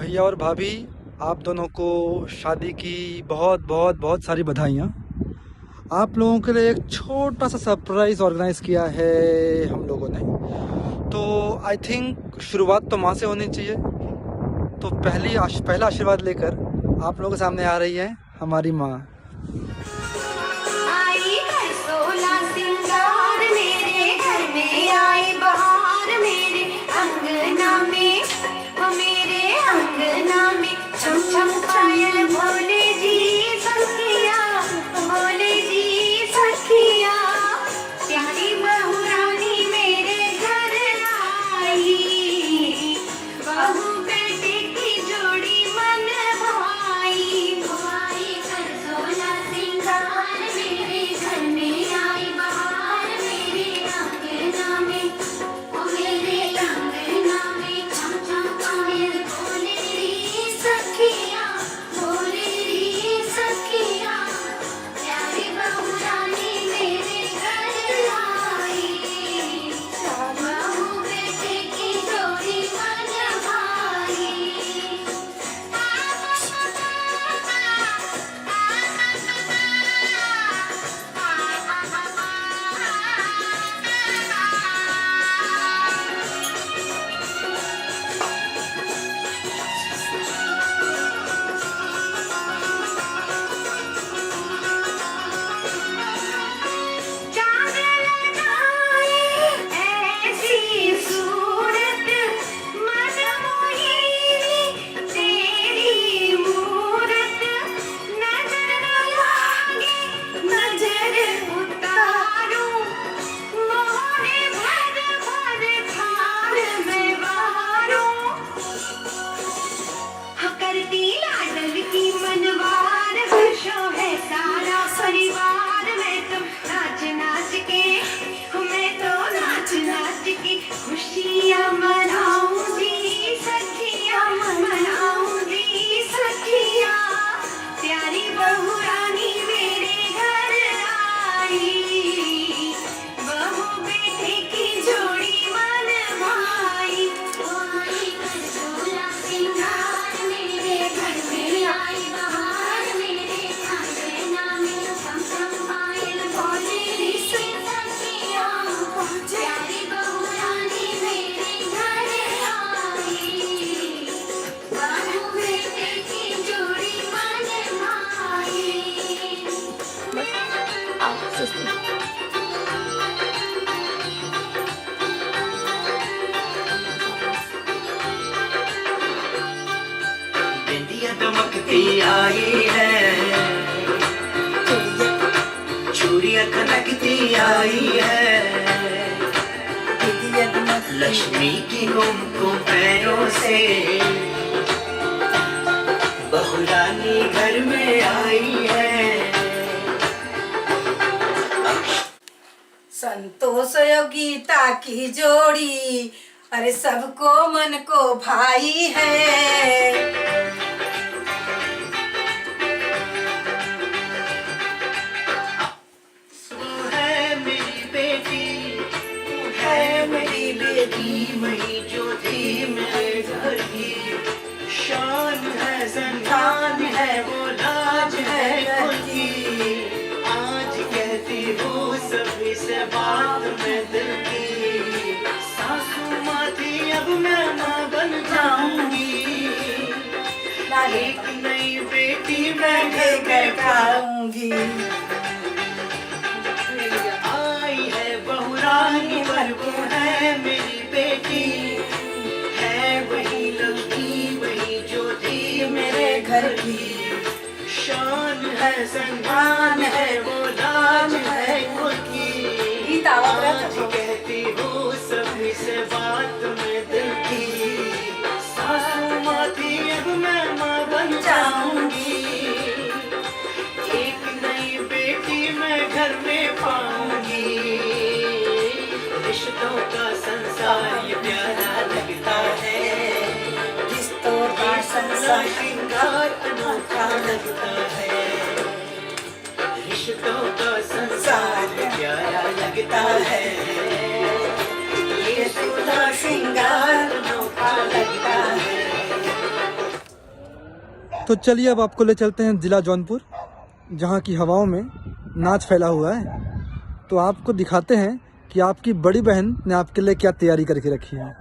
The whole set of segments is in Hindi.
भैया और भाभी, आप दोनों को शादी की बहुत बहुत बहुत सारी बधाइयाँ। आप लोगों के लिए एक छोटा सा सरप्राइज़ ऑर्गेनाइज किया है हम लोगों ने। तो आई थिंक शुरुआत तो माँ से होनी चाहिए। तो पहला आशीर्वाद लेकर आप लोगों के सामने आ रही है हमारी माँ। आई है सोला सिंगार मेरे घर में, आई बहार मेरे अंगना में, वो मेरे अंगना में छम छम पायल भोले जी सखिया, भोले जी सखिया। प्यारी बहू रानी मेरे घर आई, बहू बेटे की जोड़ी मन भाई, भाई कर सोला सिंगार मेरे घर में, आई बहार मेरे अंगना में, ओ मेरे अंगना में छम छम पायल भोले री सखिया, भोले री सखिया। प्यारी बहू रानी मेरे घर आई, बहू बेटे की जोड़ी मन भाई। चाँद लगाए ऐसी सूरत, मनमोहिनी तेरी मूरत, नजर न लागे नजर उतारूं, मोहे भर भर थार में वारूं। करती लाडल की मनवार, खुशो है सारा परिवार। मैं तो नाच नाच के, मैं तो नाच नाच के खुशियाँ मनाऊंगी सखियाँ, मनाऊंगी सखियाँ। प्यारी बहू रानी मेरे घर आई, बहू बेटे की जोड़ी मन भाई। आई कर सोला सिंगार मेरे घर में, आई बहार मेरे अंगना में, छम छम पायल भोले री सखिया। प्यारी बहू रानी मेरे घर आई, बहू बेटे की जोड़ी मन भाई। बिंदिया दमकती आई है, चूड़ियां खनकती आई है, लक्ष्मी की कुमकुम पैरों से बहू रानी घर में आई है। संतोष और गीता की जोड़ी, अरे सबको मन को भाई है। तू है मेरी बेटी, तू है मेरी बेटी, वही जो थी मेरे घर की शान है, संतान है, वो लाज है घर की। आज कहती हूँ सभी से बात में दिल की, सासू माँ थी अब मैं माँ बन जाऊंगी। एक नई बेटी मैं घर बैठाऊंगी। आई है बहू रानी पर वो है मेरी बेटी, है वही लक्ष्मी, वही जो थी मेरे घर की शान है, सम्मान है, वो लाज है खुद की। आज कहती हूँ सभी से बात में दिल की, सासू माँ थी अब मैं माँ बन जाऊंगी। एक नई बेटी मैं घर में पाऊंगी। रिश्तों का संसार ये प्यारा लगता है, रिश्तों का संसार श्रृंगार अनोखा लगता है। रिश्तों का संसार ये प्यारा लगता है, ये सोला श्रृंगार अनोखा लगता है। तो चलिए अब आपको ले चलते हैं ज़िला जौनपुर, जहाँ की हवाओं में नाच फैला हुआ है। तो आपको दिखाते हैं कि आपकी बड़ी बहन ने आपके लिए क्या तैयारी करके रखी है।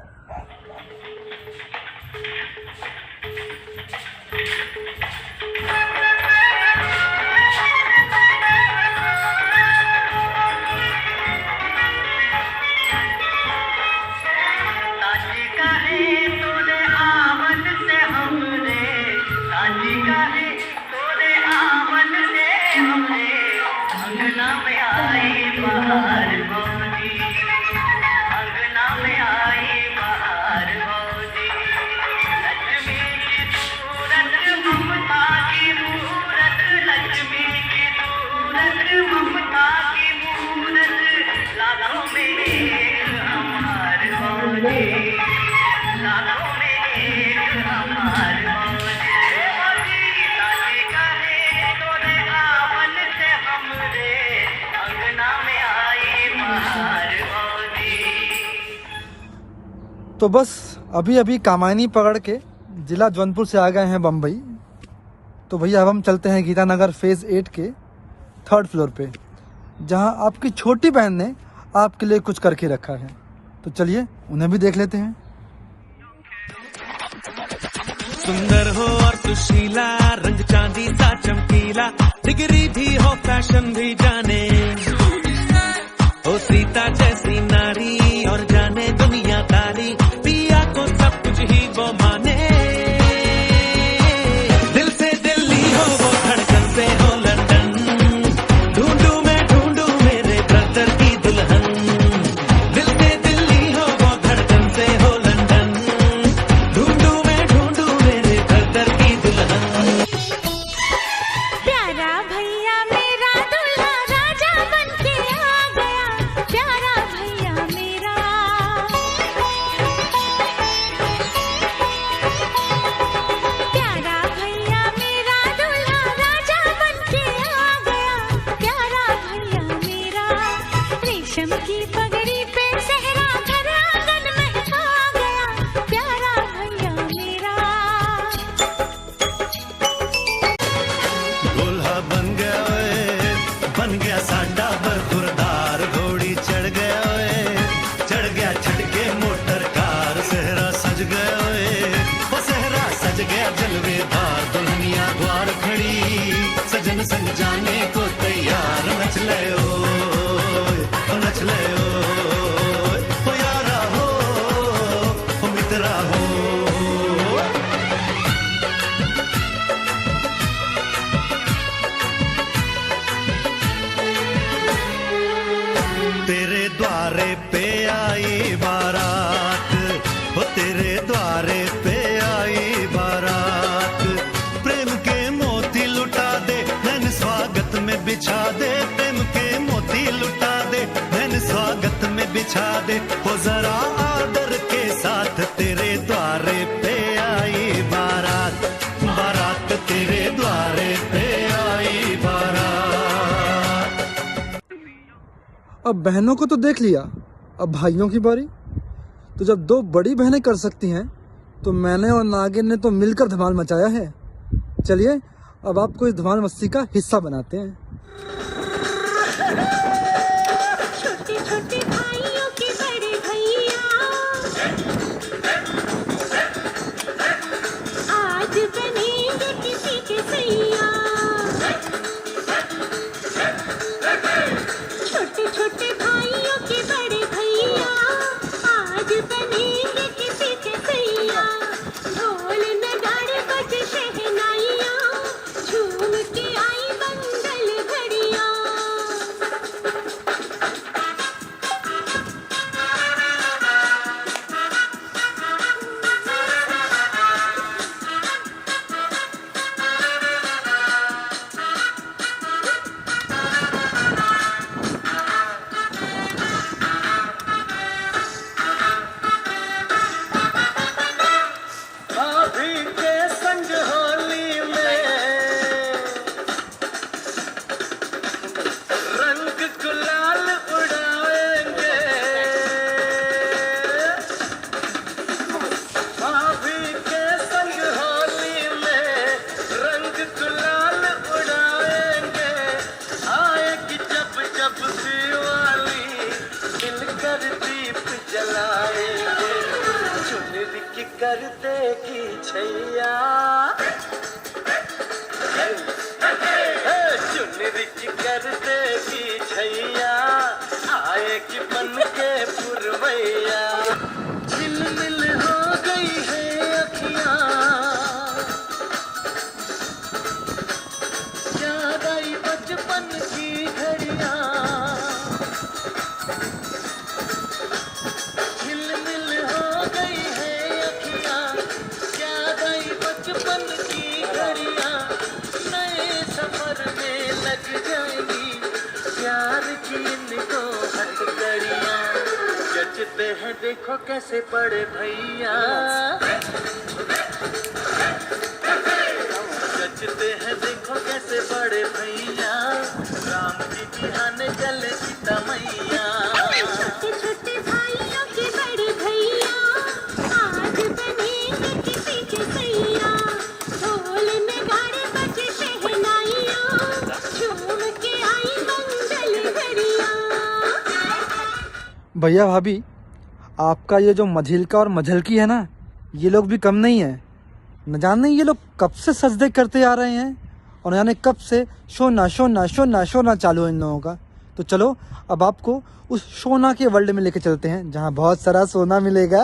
तो बस अभी अभी कामायनी पकड़ के ज़िला जौनपुर से आ गए हैं बम्बई। तो भैया अब हम चलते हैं गीतानगर फेज़ 8 के 3rd फ्लोर पे, जहां आपकी छोटी बहन ने आपके लिए कुछ करके रखा है। तो चलिए उन्हें भी देख लेते हैं। सुंदर हो और सुशीला, रंग चांदी सा चमकीला, डिग्री भी हो फैशन भी जाने, हो सीता जैसी नारी और जाने दुनियादारी, पिया को सब कुछ ही वो माने। दिल से दिल्ली हो वो धड़कन से हो लंदन, ढूंढूं मैं ढूंढूं मेरे ब्रदर की दुल्हन। दिल से दिल्ली हो वो धड़कन से हो लंदन, ढूंढूं मैं ढूंढूं मेरे ब्रदर की दुल्हन। प्यारा भैया मेरा दूल्हा राजा बनके आ गया, प्यारा भैया मेरा। प्यारा भैया मेरा दूल्हा राजा बनके आ गया, प्यारा भैया मेरा। रेशम की पगड़ी पे सहरा घर आंगन में आ गया, प्यारा भैया मेरा। दूल्हा बन गया साडा बरखुरदार, घोड़ी चढ़ गया छटके मोटर कार, सहरा सज गया वो सहरा सज गया जलवेदार, दुल्हनिया द्वार खड़ी सजन संग जाने को तैयार। नच ले ओ यारा हो ओ मित्रा हो। तेरे द्वारे पे आई बारात, वो तेरे द्वारे पे आई बारात, प्रेम के मोती लुटा दे नैन स्वागत में बिछा दे, प्रेम के मोती लुटा दे नैन स्वागत में बिछा दे। वो जरा आदर के साथ तेरे द्वारे पे आई बारात, बारात तेरे द्वारे पे आई बारात। अब बहनों को तो देख लिया, अब भाइयों की बारी। तो जब 2 बड़ी बहनें कर सकती हैं, तो मैंने और नागिन ने तो मिलकर धमाल मचाया है। चलिए अब आपको इस धमाल मस्ती का हिस्सा बनाते हैं। छोटे छोटे भाइयों के बड़े भैया आज बनेंगे किसी के सैया। छोटे छोटे भाइयों के बड़े भैया आज बनेंगे किसी के सैया। ढोल नगाड़े बजे शहनाइयाँ, झूम के आई मंगल घड़ियाँ। देगी छैया चुनरी कर देगी छैया आएगी बन के पुरवैया झिलमिल हो गई है अखियां याद आई बचपन की घड़ियां झिलमिल हो गई है अखियां याद आई बचपन की घड़ियां नए सफर में लग जाएंगी प्यार की इनको हथकड़ियां जचते हैं देखो कैसे बड़े भैया जचते हैं देखो कैसे बड़े भैया राम की बिहाने चले सीता मैया छोटे छोटे भाइयों के बड़े भैया आज बनेंगे किसी के सैया ढोल में गाड़े बजे शहनाइयाँ झूम के आई मंगल घड़ियाँ भैया भाभी, आपका ये जो मझिलका और मझलकी है ना, ये लोग भी कम नहीं है। न जाने ये लोग कब से सजदे करते आ रहे हैं और न जाने कब से शोना शोना शोना शोना चालू है इन लोगों का। तो चलो अब आपको उस सोना के वर्ल्ड में लेके चलते हैं जहाँ बहुत सारा सोना मिलेगा।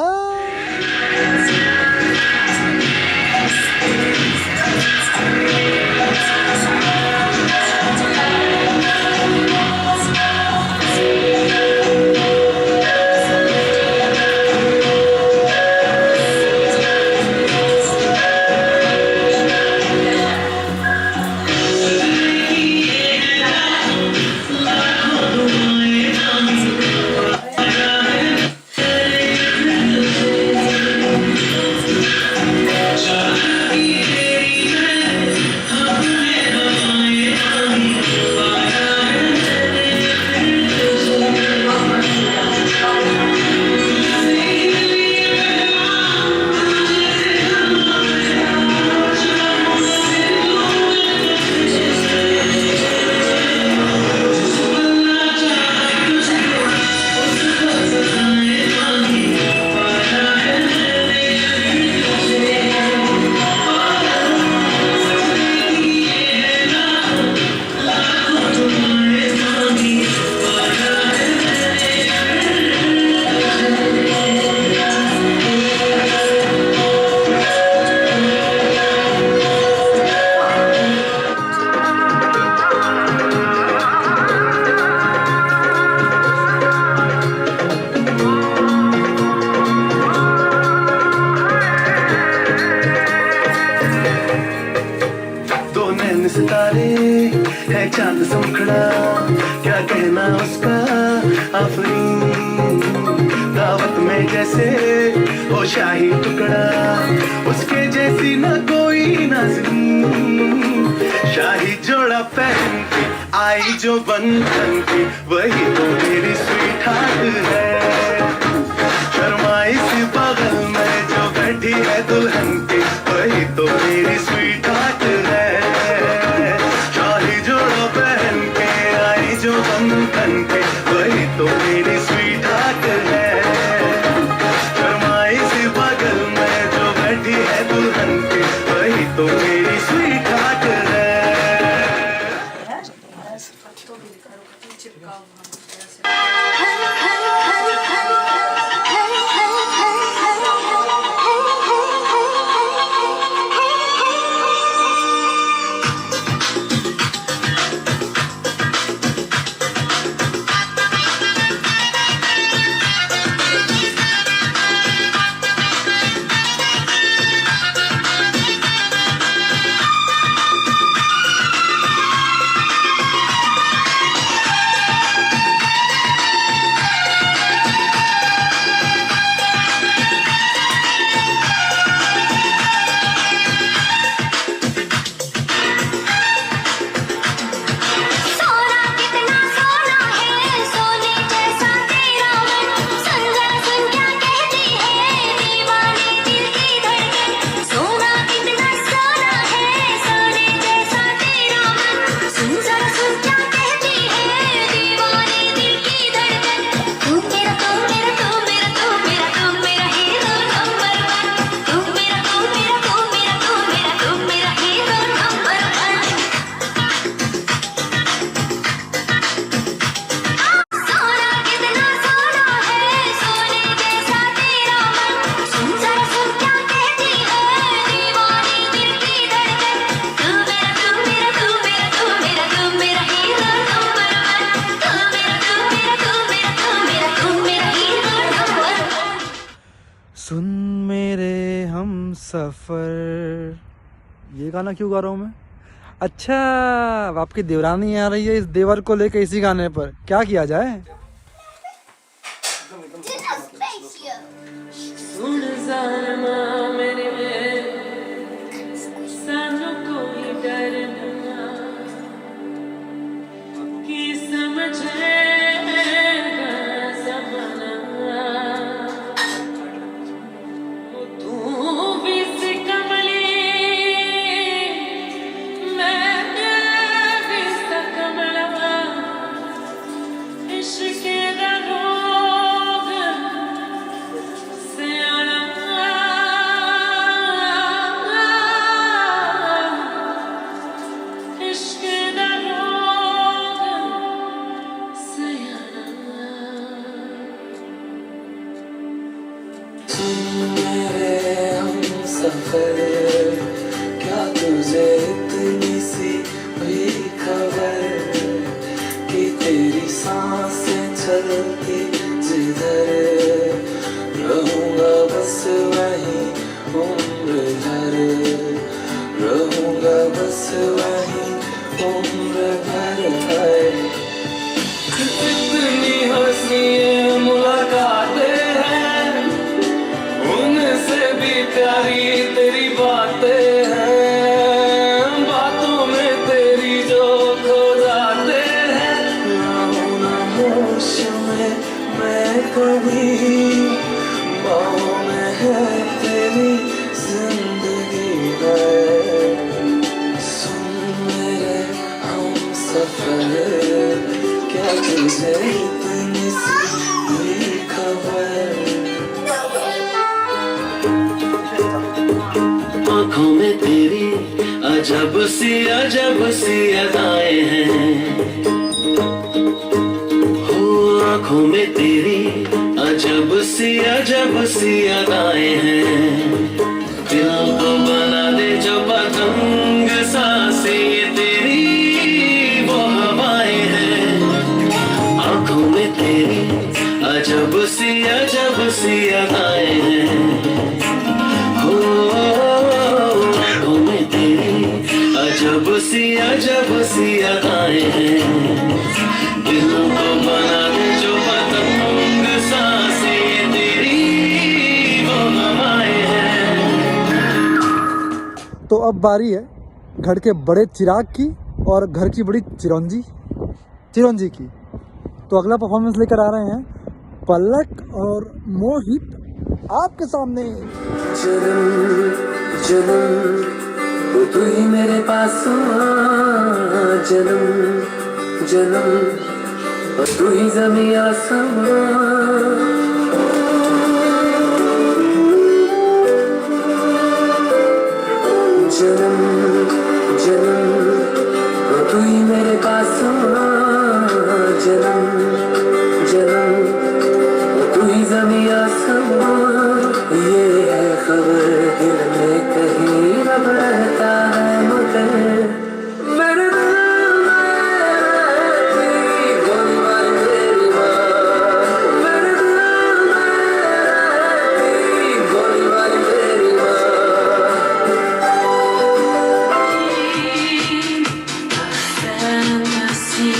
सितारे है चांद सुखड़ा क्या कहना उसका आफरीन दावत में जैसे हो शाही टुकड़ा उसके जैसी न कोई नाज़नीन शाही जोड़ा पहन के आई जो बन के वही तो मेरी स्वीट हार्ट है शर्माई सी बगल में जो बैठी है दुल्हन के वही तो मेरी स्वीट हार्ट है जो बन के वही तो मेरी स्वीट हार्ट है शर्माई सी बगल में जो बैठी है दुल्हन के वही तो मेरी स्वीट हार्ट है। सफर, ये गाना क्यों गा रहा हूँ मैं? अच्छा, अब आपकी देवरानी आ रही है इस देवर को लेके इसी गाने पर, क्या किया जाए? सुन जानमा मेरे सानू कोई डर ना कि समझेगा ज़माना तू भी सी कमली मैं भी सा कमला इश्क दा रोग सियाना इश्क दा रोग सियाना मेरे हमसफर, क्या तुझे इतनी सी भी खबर कि तेरी सांसें चलती जिधर रहूंगा बस वहीं उम्र भर, रहूंगा बस वहीं उम्र भर है। इतनी हंसी मुलाकातें हैं, उनसे भी प्यारी तेरी बातें हैं, बातों में तेरी जो खो जाते हैं। रहूं ना होश में मैं कभी, बाहों में है तेरी जिंदगी है। सुन मेरे हमसफर, क्या तुझे इतनी सी भी खबर? आँखों में तेरी अजब सी अदाएं हैं, हो आँखों में तेरी अजब सी अदाएं हैं। दिल को बना दे जो पतंग सांसें ये तेरी वो हवाएं हैं। आँखों में तेरी अजब सी अदाएं हैं, हो आँखों में तेरी अजब सी अदाएं हैं। दिल को बना दे जो पतंग सांसें ये तेरी वो हवाएं हैं। तो अब बारी है घर के बड़े चिराग की और घर की बड़ी चिरौंजी की। तो अगला परफॉर्मेंस लेकर आ रहे हैं पलक और मोहित आपके सामने। जन्म जन्म तू ही मेरे पास आ, जन्म जन्म तू ही ज़मीं आसमां। जन्म जन्म तू ही मेरे पास आ, जन्म जन्म तू ही ज़मीं आसमां। ये है खबर दिल में कहीं रब रहता है मगर मेरे दिल में रहती गोली मारी तेरी माँ। मेरे दिल में रहती गोली मारी तेरी माँ। fantasy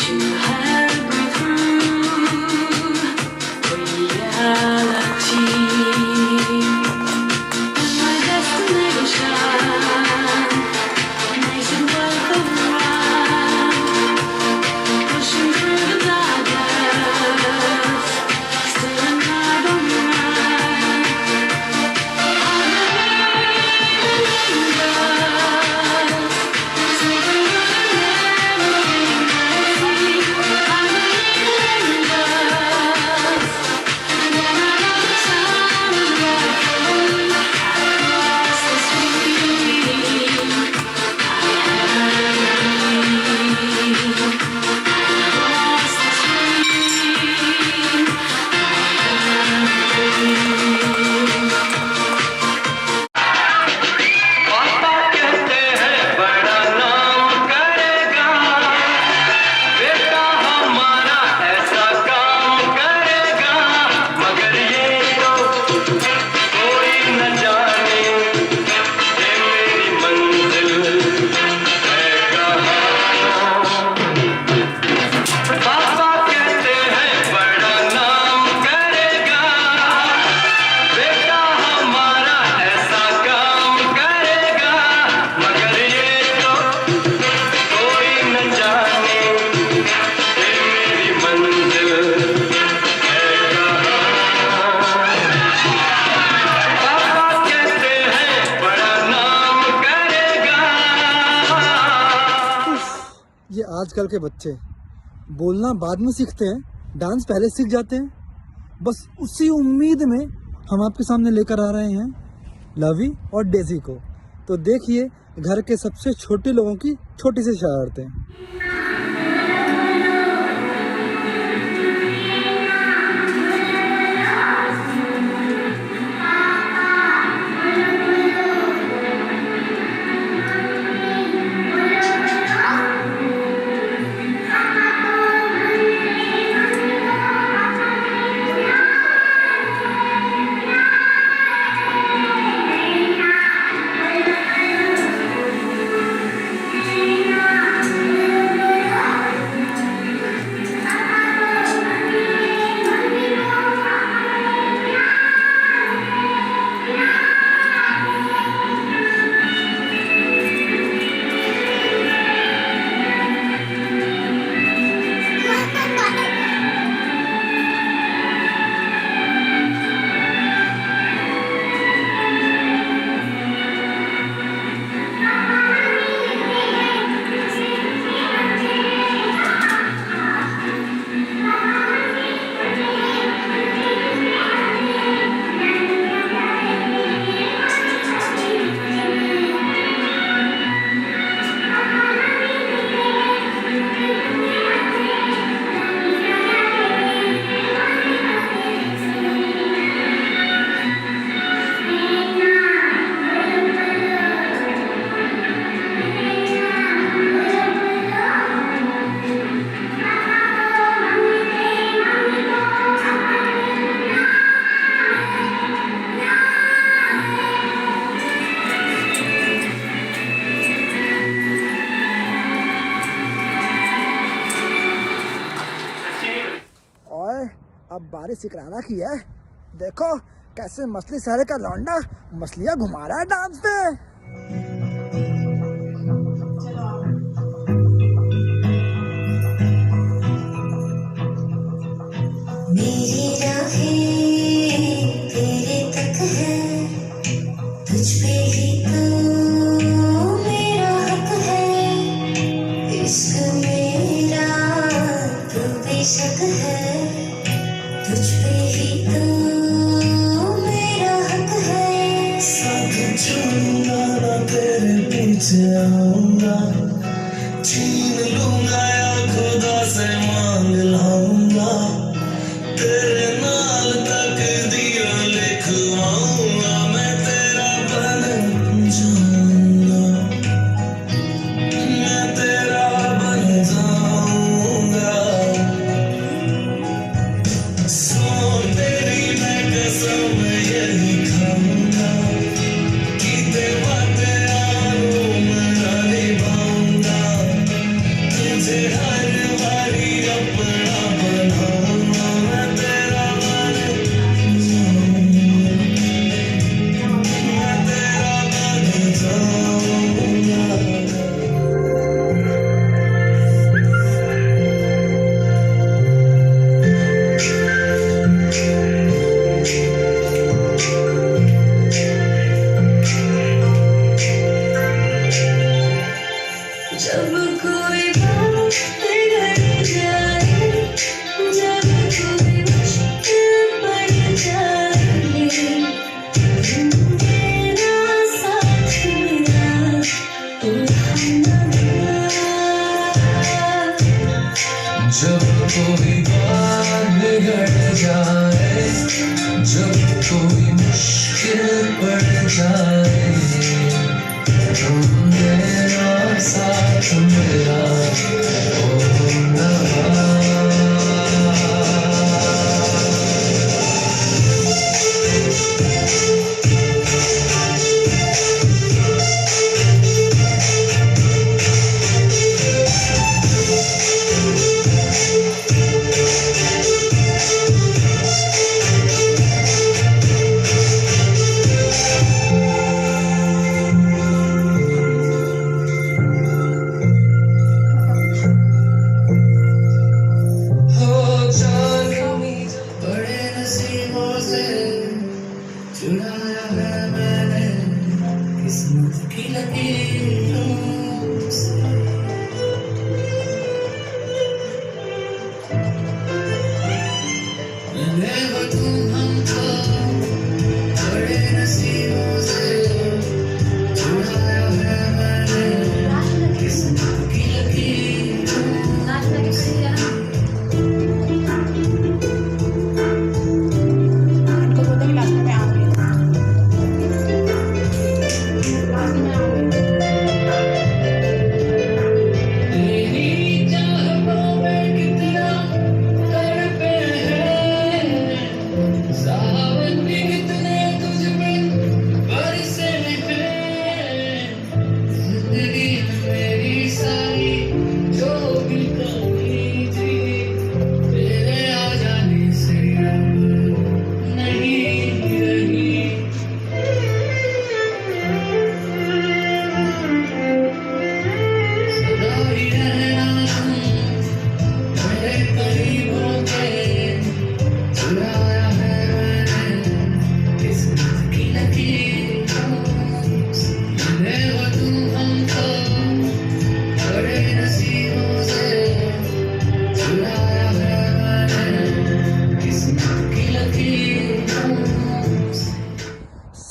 to have through reality. आजकल के बच्चे बोलना बाद में सीखते हैं, डांस पहले सीख जाते हैं। बस उसी उम्मीद में हम आपके सामने लेकर आ रहे हैं लवी और डेजी को। तो देखिए घर के सबसे छोटे लोगों की छोटी सी शरारतें। अब बारिश इकरारा की है। देखो कैसे मछली शहर का लौंडा मछलियां घुमा रहा है डांस पे। मेरी राहें तेरे तक है, तुझ पे ही तो मेरा हक है। इश्क मेरा तो बेशक है, तुझ पे ही तो मेरा हक है। साथ चलूंगा ना तेरे पीछे आऊंगा, छीन लूंगा या खुदा से मांग लाऊंगा, तेरे नाल तकदीर लिखवाऊंगा, मैं तेरा बन जाऊंगा, मैं तेरा बन जाऊंगा। सोन तेरी मैं कसम यही खाऊंगा, कि तेरा मेरा निभाऊंगा, तुझे हर बारी अपना बनाऊंगा, मैं तेरा बन जाऊंगा, मैं तेरा बन जाऊंगा। जब कोई बात बिगड़ जाए, जब कोई मुश्किल पड़ जाए, तेरा साथ मेरा तू हमदर्द। जब कोई बात बिगड़ जाए, जब कोई मुश्किल पड़ जाए, तुम मेरा साथ मेरा ओ नवा।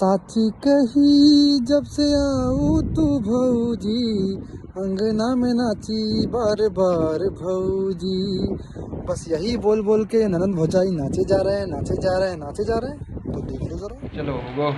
साची कही जब से आऊ तू भौजी, अंगना में नाची बार बार भौजी। बस यही बोल बोल के ननंद भौजाई नाचे जा रहे हैं, नाचे जा रहे हैं, नाचे जा रहे हैं। तो देख लो जरा। चलो गो।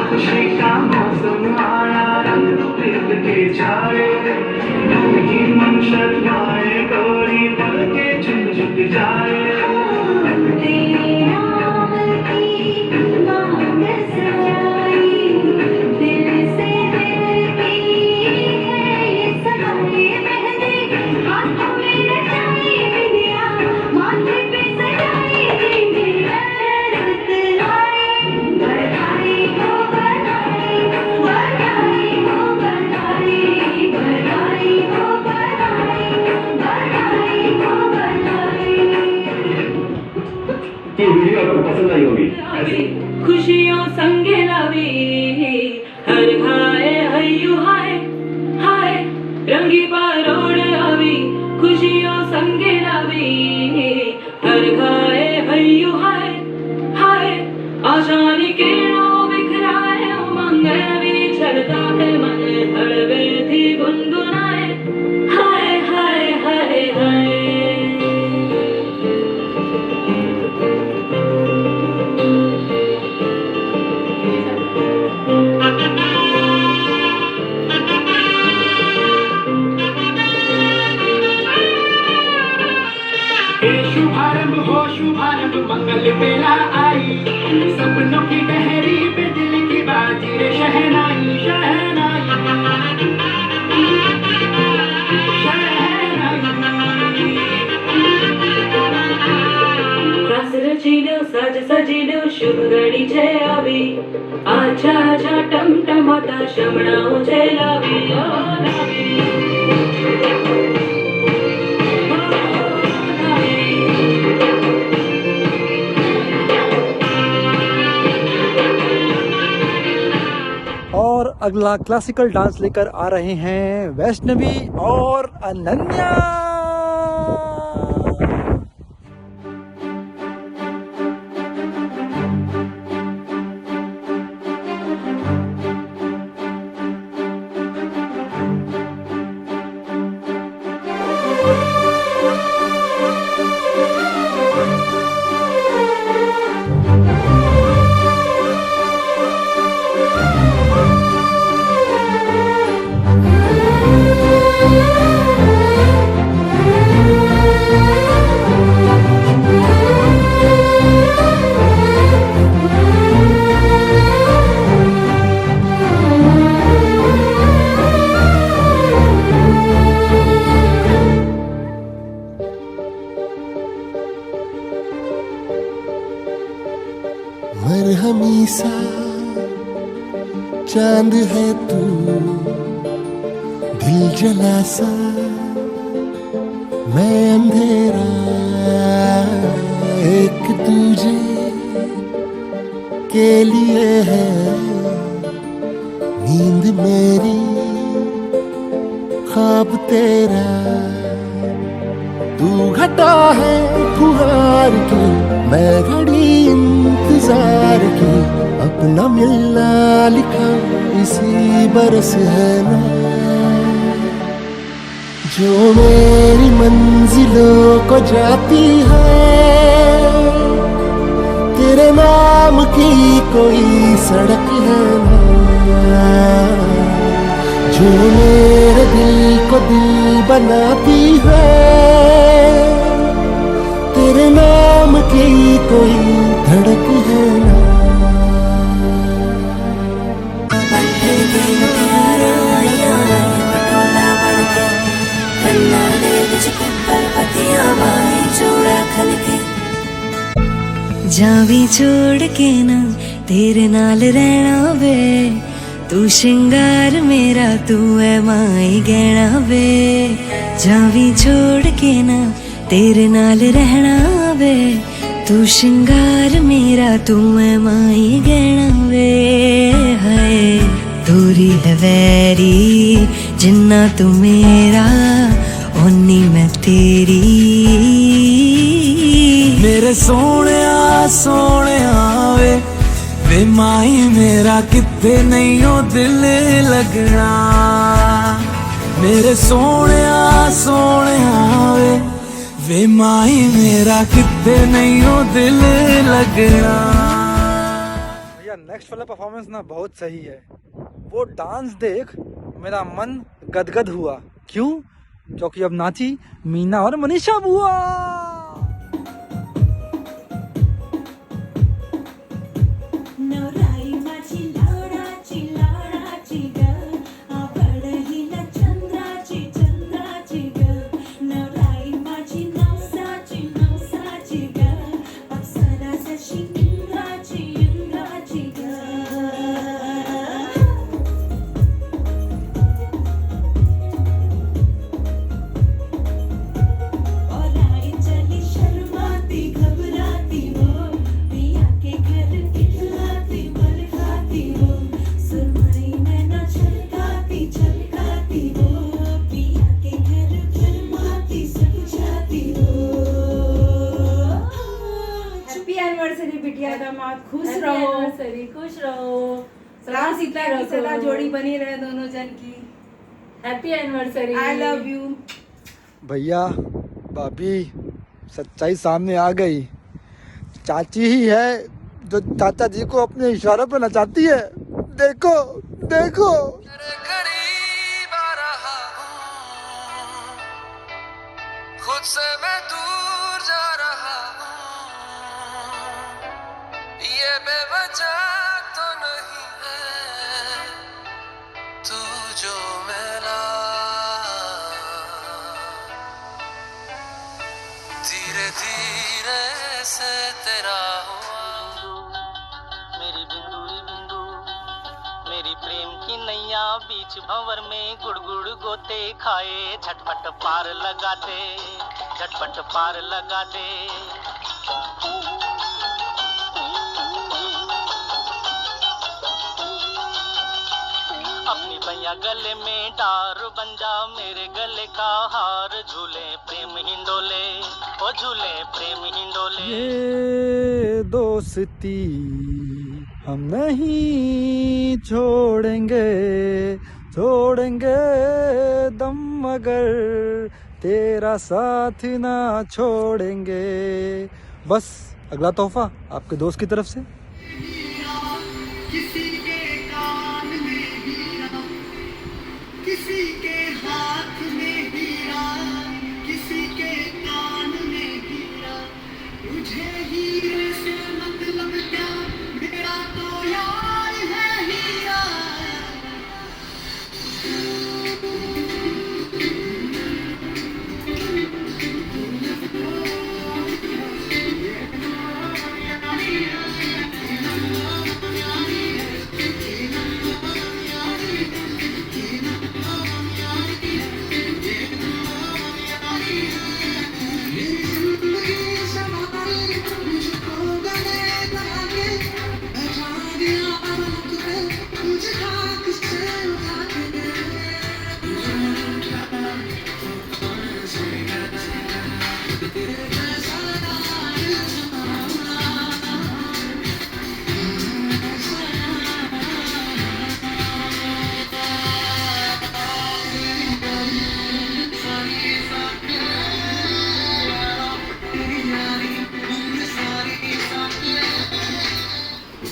खुशी का मौसम आया, रंग प्रीत के छाए। शर्माए गोरी पल के झुक जाए तेरे नाम की मांग सजाई दिल से दिल की है ये सगाई मेहंदी हाथों में रचाई बिंदिया माथे पे सजाई मेरा रुत आई बधाई हो बधाई बधाई हो बधाई बधाई हो बधाई बधाई हो बधाई। ये वीडियो आपको पसंद आई होगी खुशियों संगे लावी हर घाए हयू हाय हाय रंगी पारोड़ आवी खुशियों संगे लावी हर घाए हयू हाय हाय आशानी किरणों बिखराए उमंग भी चढ़ता है मन हड़बे थी गुनगुनाए हाय हाय हाय हाय। शुभारंभ हो शुभारंभ मंगल बेला आई सपनों की डहरी पे दिल की बाजी रे शहनाई शहनाई शहनाई रस रचीलो सज सजीलो शुभ घड़ी छे आवी आछा आछा टमटमाटा शमणाओ छे लावी ओ लावी और अगला क्लासिकल डांस लेकर आ रहे हैं वैष्णवी और अनन्या। मरहमी सा चांद है तू दिल जला सा मैं अंधेरा एक तुझे के लिए है नींद मेरी ख्वाब तेरा तू घटा है फुहार की मैं घड़ी इंतजार की अपना मिलना लिखा इसी बरस है ना जो मेरी मंजिलों को जाती है तेरे नाम की कोई सड़क है ना जो मेरे दिल को दिल बनाती है तेरे नाम की कोई धड़क है ना जावी छोड़ के ना तेरे नाल रहना वे तू श्रृंगार मेरा तू है माई गहना वे जावी छोड़ के ना तेरे नाल रहना वे तू श्रृंगार मेरा तू है माई गहना वे हाय दूरी है वैरी जिन्ना तू मेरा ओनी मैं तेरी मेरे सोने वे माई मेरा कितने नहीं हो दिल लगना मेरे सोने वे माई मेरा कितने नहीं हो दिल लगना। भैया नेक्स्ट वाला परफॉर्मेंस ना बहुत सही है। वो डांस देख मेरा मन गदगद हुआ। क्यों? जो कि अब नाची मीना और मनीषा बुआ। नवराई माझी लाडाची लाडाची ग आवडहीला चंद्राची चंद्राची ग नवराई माझी नवसाची नवसाची ग अप्सरा जशी इंद्राची इंद्राची ग और आई चली शर्माती घबराती वो पिया के घर इतलाती मर खाती वो सुरमई नैना छलकाती छलकाती वो पिया के घर शर्माती सब जाती वो। हैप्पी एनिवर्सरी बिटिया दामाद, खुश रहो, खुश रहो, राम सीता की सदा जोड़ी बनी रहे दोनों जन की। Happy anniversary. I love you. भैया भाभी सच्चाई सामने आ गई। चाची ही है जो चाचा जी को अपने इशारों पे नचाती है। देखो देखो। करीब आ रहा हूँ, खुद से मैं दूर जा रहा हूँ, ये बेवजह तो नहीं है तू जो मिला, धीरे धीरे से तेरा हुआ, मेरी बिंदु री बिंदु, मेरी प्रेम की नैया बीच भंवर में गुड़गुड़ गोते खाए, झटपट पार लगा दे, झटपट पार लगा दे। अपनी भैया गले में डार बन जा, मेरे गले का हार, झूले प्रेम हिंडोले, ओ झूले प्रेम हिंडोले। ये दोस्ती हम नहीं छोड़ेंगे, छोड़ेंगे दम मगर तेरा साथ ना छोड़ेंगे। बस अगला तोहफा आपके दोस्त की तरफ से। किसी के कान में हीरा, किसी के हाथ में हीरा, किसी के कान में हीरा, मुझे हीरे से मतलब क्या, मेरा तो यार है हीरा।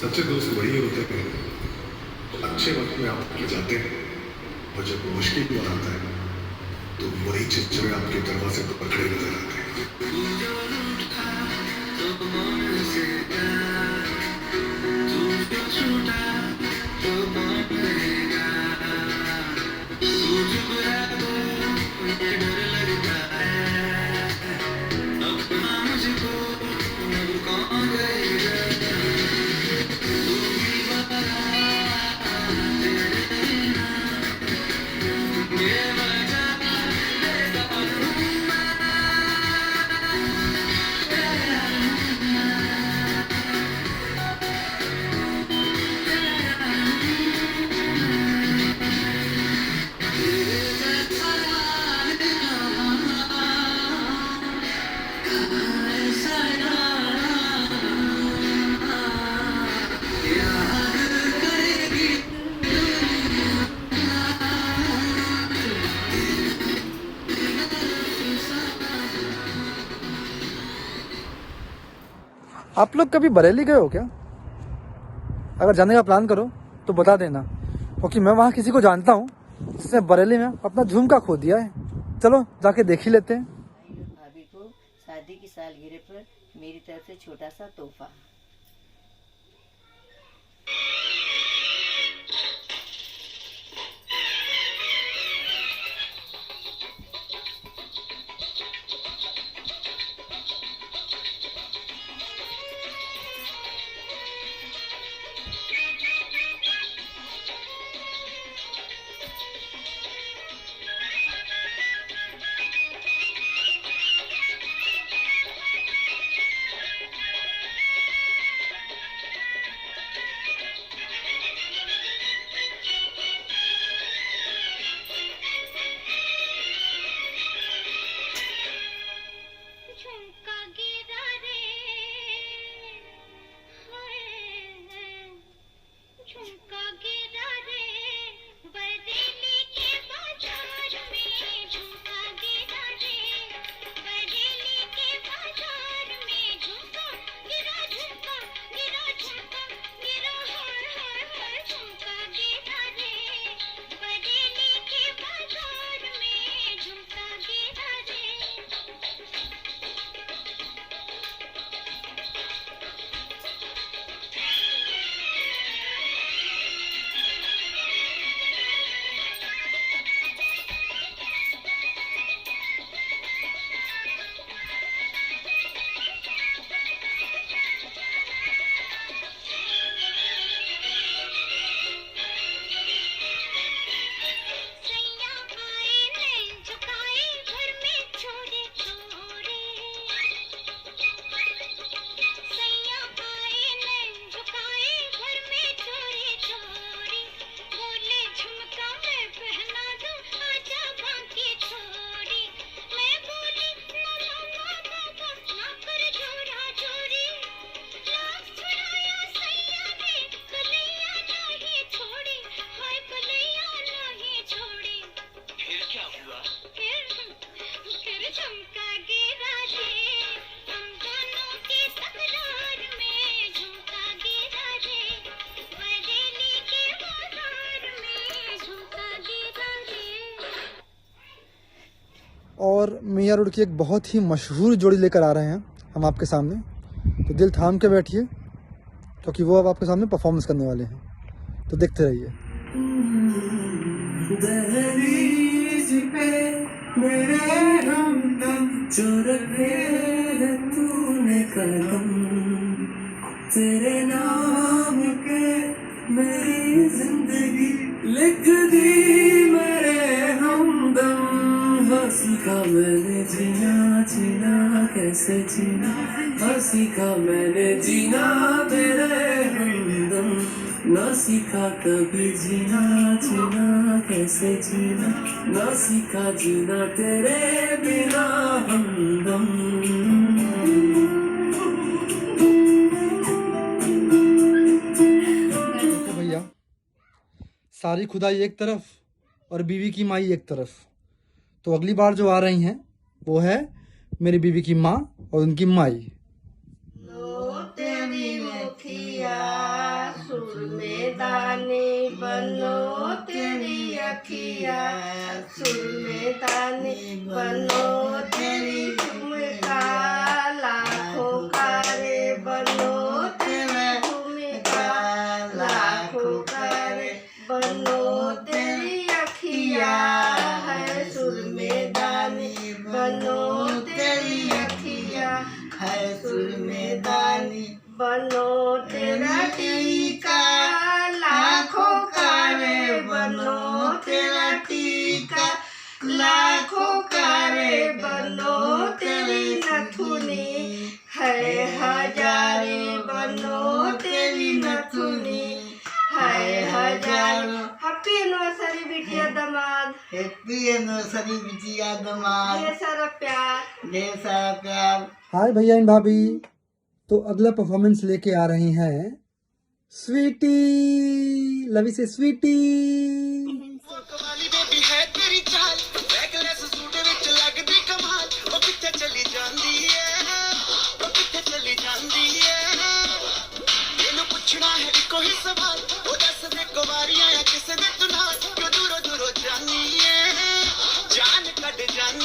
सच्चे दोस्त वही होते हैं जो अच्छे वक्त में आपके जाते हैं, और जब मुश्किल में आता है तो वही चिड़चिड़े आपके दरवाजे पर खड़े नजर आते हैं। आप लोग कभी बरेली गए हो क्या? अगर जाने का प्लान करो तो बता देना, क्योंकि मैं वहाँ किसी को जानता हूँ जिसने बरेली में अपना झुमका खो दिया है। चलो जाके देख ही लेते हैं। भाभी को शादी की सालगिरह पर मेरी तरफ से छोटा सा तोहफा। और मियाँ रोड की एक बहुत ही मशहूर जोड़ी लेकर आ रहे हैं हम आपके सामने, तो दिल थाम के बैठिए क्योंकि वो अब आपके सामने परफॉर्मेंस करने वाले हैं, तो देखते रहिए। दहलीज पे मेरे हमदम जो रखे है तूने कदम, तेरे नाम के मेरी जिंदगी लिख दी मेरे हमदम। हंसी का मैंने जीना जीना कैसे जीना, हंसी का मैंने जीना तेरे हमदम, ना सीखा कभी जीना जीना कैसे जीना, ना सीखा जीना तेरे बिना हमदम। तो भैया सारी खुदाई एक तरफ और बीवी की माई एक तरफ, तो अगली बार जो आ रही हैं वो है मेरी बीवी की माँ और उनकी माई। तेरी मुखिया सुर में दाने बनो, तेरी अखिया सुर में दाने बनो, तेरी झुमका लाखों कारे बनो, तेरी झुमका लाखों कारे बनो, तेरी अखिया है सुर में दाने बनो, तेरी अखिया है सुर में दानी बनो, तेरा टीका लाखों कारे बनो, तेरा टीका लाखों कारे बनो, तेरी नथुनी है हजारे बनो, तेरी नथुनी है हजारों। हैप्पी एनिवर्सरी बिटिया दामाद, हैप्पी एनिवर्सरी बिटिया दामाद, ढेर सारा प्यार, ढेर सारा प्यार। हाय भैया एंड भाभी, तो अगला परफॉर्मेंस लेके आ रही हैं स्वीटी, लवी से स्वीटी। वाली बेबी है तेरी चाल, बैकलेस सूट विच लगदी कमाल, ओ किथे चली जांदी है, ओ किथे चली जांदी है, तेनू पुछना है इको ही सवाल, ओ दस दे कुवारियां या किसे दे तू नाल, क्यों दूरों दूरों जानी है, जान कट जानी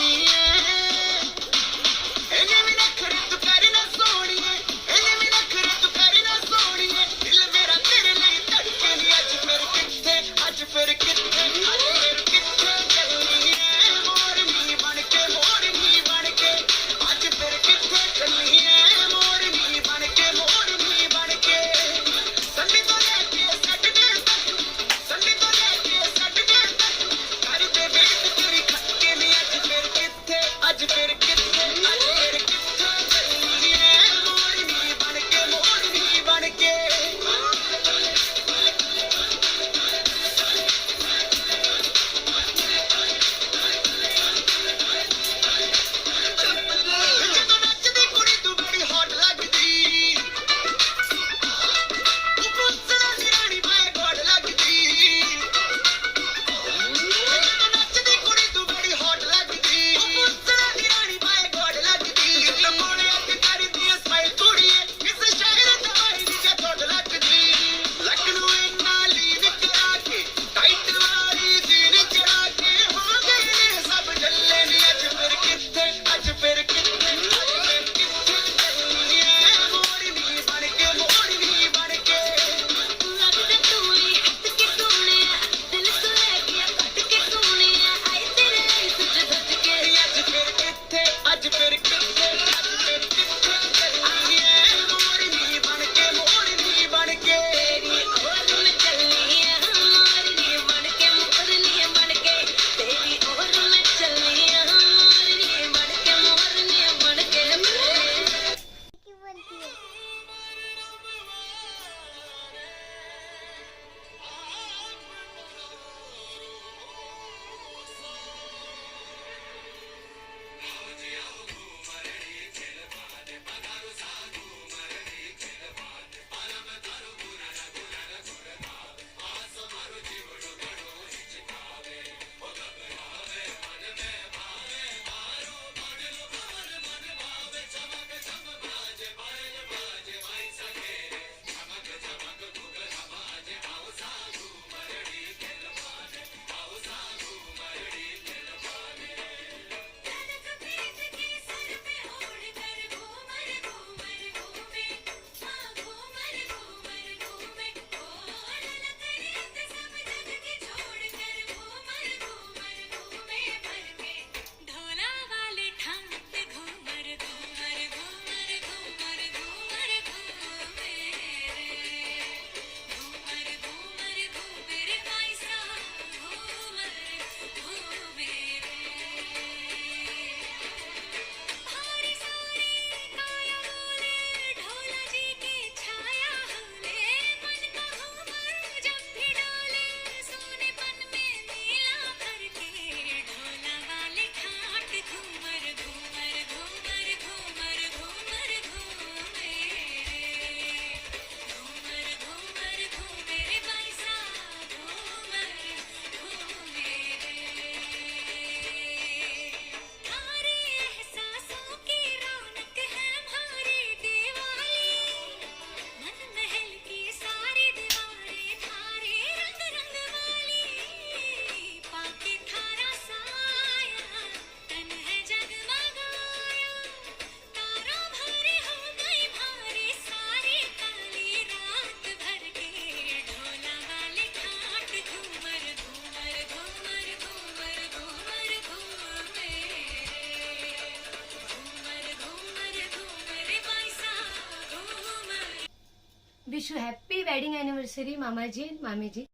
wish you happy wedding anniversary मामा जी एंड मामी जी।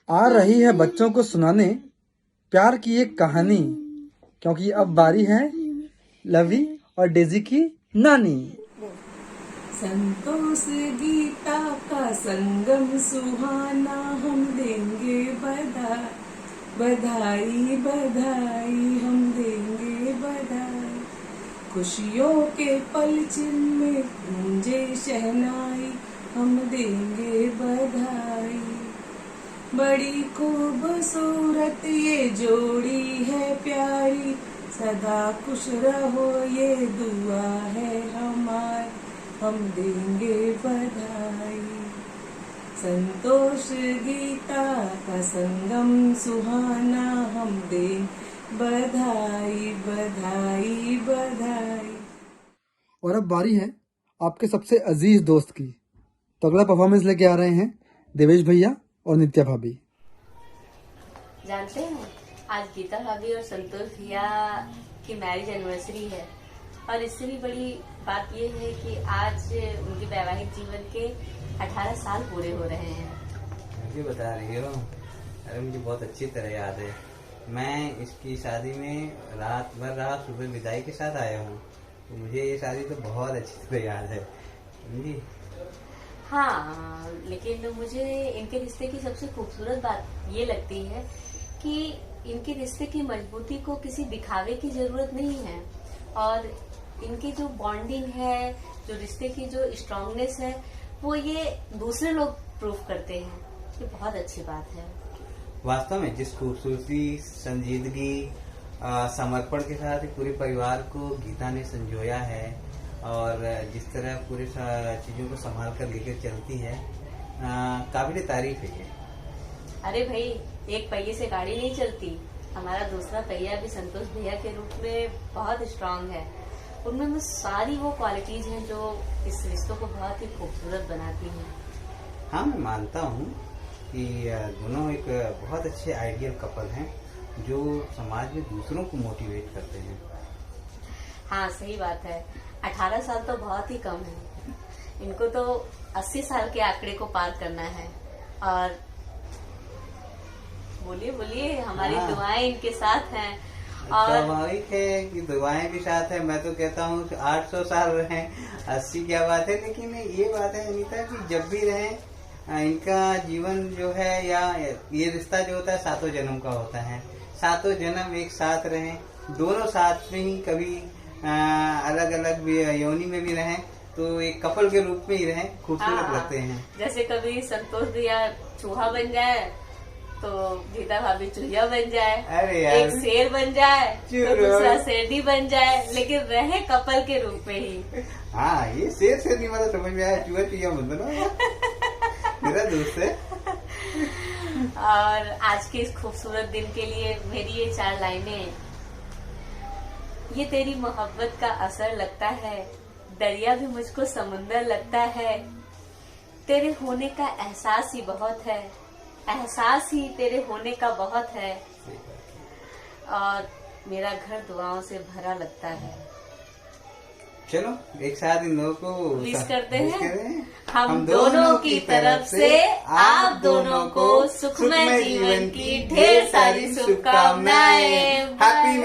आ रही है बच्चों को सुनाने प्यार की एक कहानी, क्योंकि अब बारी है लवी और डेजी की नानी। संतोष गीता का संगम सुहाना, हम देंगे बधाई बधाई, हम देंगे बधाई। खुशियों के पल में गूंजे शहनाई, हम देंगे बधाई। बड़ी खूबसूरत ये जोड़ी है प्यारी, सदा खुश रहो ये दुआ है हमारी, हम देंगे बधाई। संतोष गीता का संगम सुहाना, हम दें बधाई बधाई बधाई। और अब बारी है आपके सबसे अजीज दोस्त की। तो अगला परफॉर्मेंस लेके आ रहे हैं देवेश भैया और नित्या भाभी। जानते हैं आज गीता भाभी और संतोष भैया की मैरिज एनिवर्सरी है, और इससे भी बड़ी बात ये है कि आज उनके वैवाहिक जीवन के 18 साल पूरे हो रहे हैं। मुझे बता रही हो? अरे मुझे बहुत अच्छी तरह याद है। मैं इसकी शादी में रात भर रहा, सुबह विदाई के साथ आया हूँ, तो मुझे ये शादी तो बहुत अच्छी तरह याद है। समझी? हाँ, लेकिन मुझे इनके रिश्ते की सबसे खूबसूरत बात ये लगती है कि इनके रिश्ते की मजबूती को किसी दिखावे की जरूरत नहीं है, और इनकी जो बॉन्डिंग है, जो रिश्ते की जो स्ट्रांगनेस है, वो ये दूसरे लोग प्रूफ करते हैं। ये बहुत अच्छी बात है। वास्तव में जिस खूबसूरती, संजीदगी, समर्पण के साथ पूरे परिवार को गीता ने संजोया है, और जिस तरह पूरे चीजों को संभाल कर लेकर चलती है, काबिल तारीफ है ये। अरे भाई, एक पहिए से गाड़ी नहीं चलती। हमारा दूसरा पहिया भी संतोष भैया के रूप में बहुत स्ट्रांग है। उनमें सारी वो क्वालिटीज हैं जो इस रिश्तों को बहुत ही खूबसूरत बनाती हैं। हाँ, मैं मानता हूँ कि दोनों एक बहुत अच्छे आइडियल कपल हैं जो समाज में दूसरों को मोटिवेट करते हैं। हाँ, सही बात है। 18 साल तो बहुत ही कम है। इनको तो 80 साल के आंकड़े को पार करना है। और बोलिए बोलिए, हमारी दुआएं इनके साथ हैं। और स्वाभाविक है कि दुआएं भी साथ है। मैं तो कहता हूँ 800 साल रहें, 80 क्या बात है। लेकिन ये बात है अनीता कि जब भी रहें, इनका जीवन जो है, या ये रिश्ता जो होता है, 7 जन्म का होता है। 7 जन्म एक साथ रहें, दोनों साथ में ही, कभी अलग अलग योनि में भी रहें, तो एक कपल के रूप में ही रहें, खूबसूरत लगते हैं। जैसे कभी संतोष भैया चूहा बन जाए तो गीता भाभी चूहिया बन जाए। अरे यार, एक शेर बन जाए तो दूसरा शेरनी बन जाए, लेकिन रहे कपल के रूप में ही। हाँ, ये शेर शेरनी वाला समझ में आया। चूहा चूहिया मत बनो, मेरा दोस्त है। और आज के इस खूबसूरत दिन के लिए मेरी ये 4 लाइनें। ये तेरी मोहब्बत का असर लगता है, दरिया भी मुझको समुंदर लगता है। तेरे होने का एहसास ही बहुत है, एहसास ही तेरे होने का बहुत है। और मेरा घर दुआओं से भरा लगता है। चलो एक साथ इन लोगों को विश करते हैं। हम हम दोनों की तरफ से आप दोनों को सुखमय जीवन की ढेर सारी शुभकामनाएं। Happy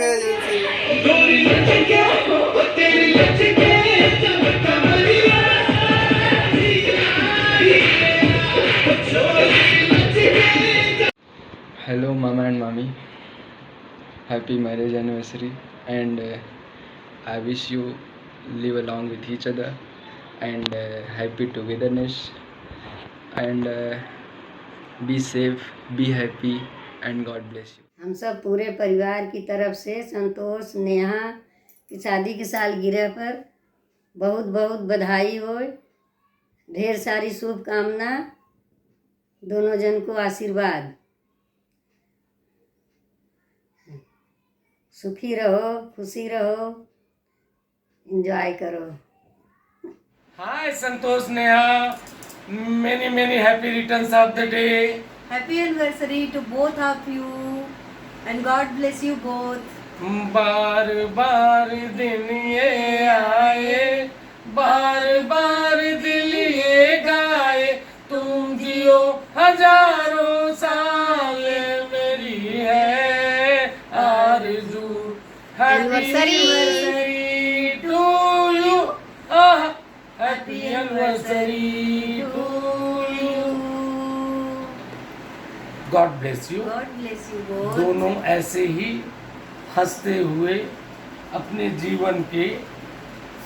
Hello mama and mommy, happy marriage anniversary, and I wish you live along with each other and happy togetherness, and be safe, be happy, and God bless you. हम सब पूरे परिवार की तरफ से संतोष नेहा की शादी की सालगिरह पर बहुत बहुत बधाई हो, ढेर सारी शुभकामना, दोनों जन को आशीर्वाद। सुखी रहो, खुशी रहो, एंजॉय करो। Hi Santosh Neha, many happy returns of the day. Happy anniversary to both of you and God bless you both. बार बार दिन ये आए, बार बार दिल ये गाए, तुम जियो हजारों साल, मेरी है आरज़ू। Happy anniversary to you, happy anniversary to you. God bless you. God bless you. दोनों ऐसे ही हंसते हुए अपने जीवन के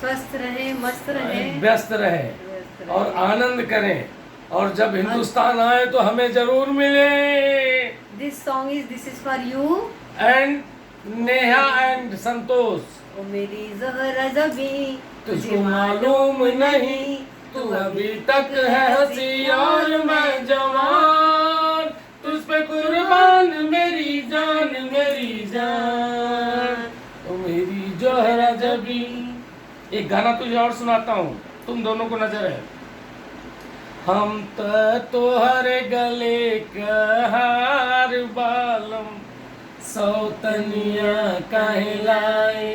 स्वस्थ रहे, मस्त रहे, व्यस्त रहे और आनंद करें, और जब हिंदुस्तान आए तो हमें जरूर मिले। This is for you and Neha and Santosh. ओ मेरी ज़हरा ज़बी, तुझको मालूम नहीं, तू अभी तक है हंसी और मैं जवान, तुझ पे कुर्बान मेरी जान, मेरी जान, ओ मेरी ज़हरा ज़बी। एक गाना तुझे और सुनाता हूँ, तुम दोनों को नजर है। हम तोहरे गले का हार बालम, सौतनिया कहलाए,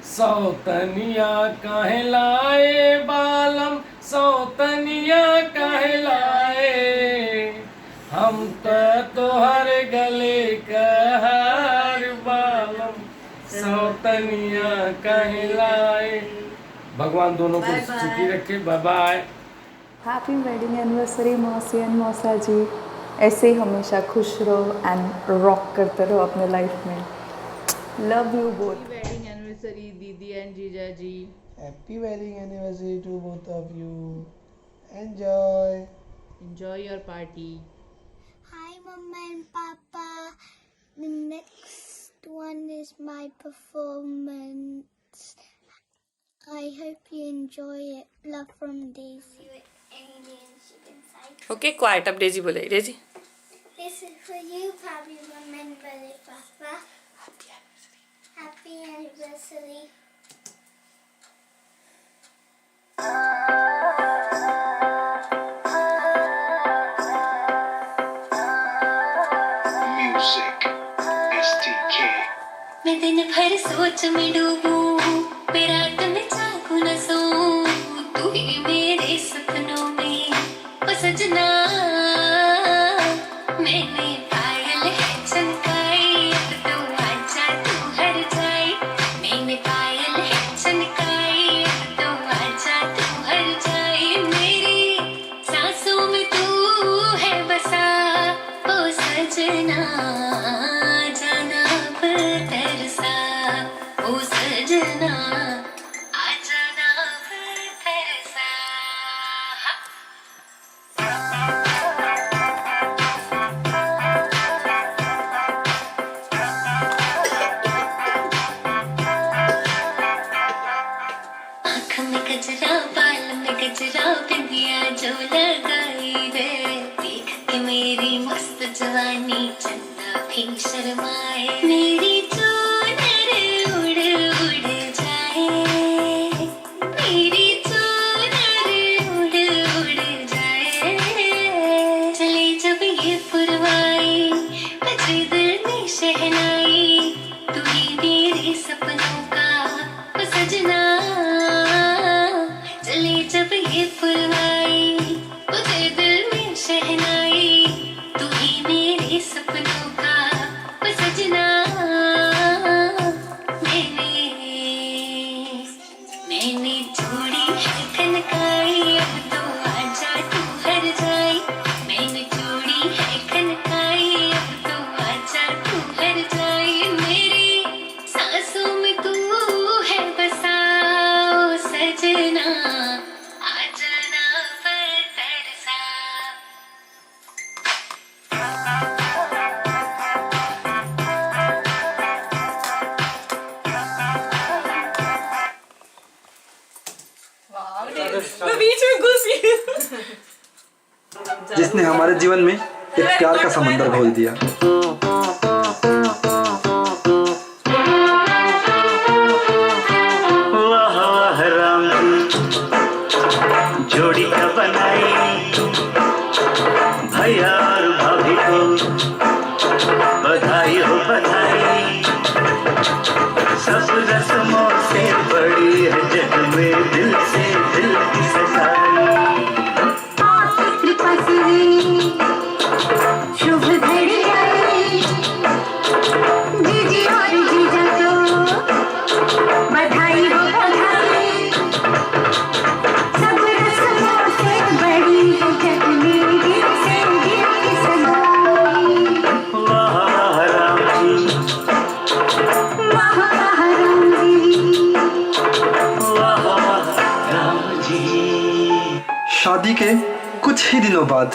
सौतनिया कहलाए बालम, सौतनिया कहलाए। हम तोहरे गले का हार बालम, सौतनिया कहलाए। भगवान दोनों को सुखी रखे। Bye bye. Happy wedding anniversary मौसी एंड मौसा जी। ऐसे ही हमेशा खुश रहो एंड रॉक करते रहो अपने लाइफ में। Love you both. Wedding anniversary दीदी एंड जीजा जी। Happy wedding anniversary to both of you. Enjoy your party. Hi, Mama and Papa. The next one is my performance. I hope you enjoy it. Love from Daisy. Okay quite. अब डेजी बोले। Daisy This is for you, Papi, Mama and Papa. Happy anniversary. Music, STK. मैं दिन भर सोच में डूबूं, मैं रात में जागूं न सोऊं, तू ही मेरे सपनों में ओ सजना। मैंने पायल है चमकाई, अब तो आजा तू हर जाए। मैंने पायल है चमकाई, अब तो आजा तू हर जाए। मेरी सांसों में तू है बसा ओ सजना, जाना अब तरसा ओ सजना, आ जाना अब तरसा। आँख में गजरा, बाल में गजरा, बिंदिया जो लगाई रे, देख के मेरी मस्त जवानी चंदा भी शर्माए। मेरी चूनर उड़ उड़ जाए, मेरी चूनर उड़ उड़ जाए। चले जब ये पुरवाई, बजे दिल में शहनाई, तू ही मेरे सपनों का ओ सजना। चले जब ये पुरवाई, बजे दिल में शहनाई, तू ही मेरे सपनों का ओ सजना। मैंने चूड़ी है खनकाई, अब तो आजा तू हर जाए। मैंने चूड़ी है खनकाई, अब तो आजा तू हर जाए। मेरी सांसों में तू है बसा ओ सजना, आ जाना पर तरसा। मैं बीच में घुस गई। जिसने हमारे जीवन में एक प्यार का समंदर घोल दिया। वाह वाह राम जोड़ी का बनाई, भैया और भाभी को बधाई हो बधाई। सब रस्मों से बड़ी है जग में दिल से कुछ ही दिनों बाद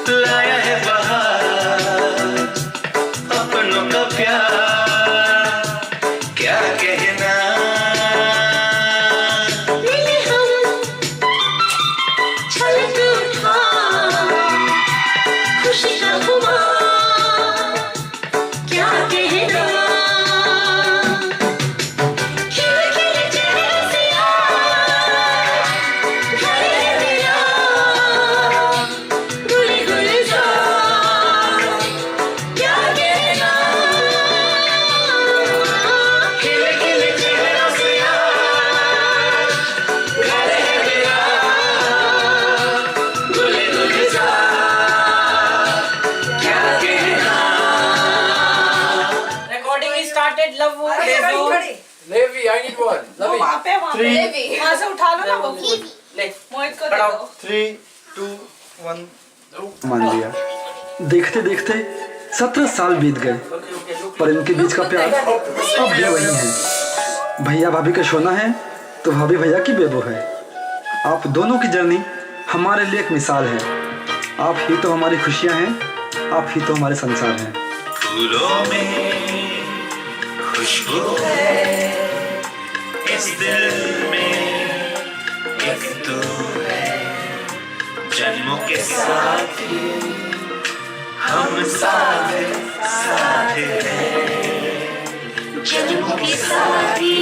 लाया है बहार अपनों का प्यार, क्या कहना। मिले हम छलक उठा खुशी का खुमार, क्या कहना। खिल खिल चेहरे से आज घर है मेरा, गुल गुलजार, क्या कहना। खिल खिल चेहरों से आज घर है मेरा, गुल गुलजार, क्या कहना। Recording started. लव वो लेवी, I need one. वो वहाँ पे Three. वहाँ से उठा लो ना वो ले मोहित को दे दो। 3, 2, 1 मान लिया। देखते देखते 17 साल बीत गए, पर इनके बीच का प्यार अब भी वही है। भैया भाभी का सोना है तो भाभी भैया की बेबो है। आप दोनों की जर्नी हमारे लिए एक मिसाल है। आप ही तो हमारी खुशियां हैं, आप ही तो हमारे संसार हैं। फूलों में खुशबू है, इस दिल में एक तू है, जन्मों के साथी हम साथ साथ हैं, जन्मों के साथी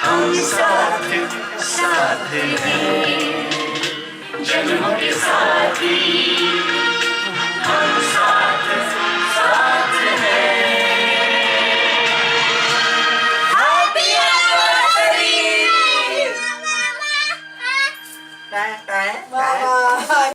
हम साथ साथ हैं, जन्मों के साथी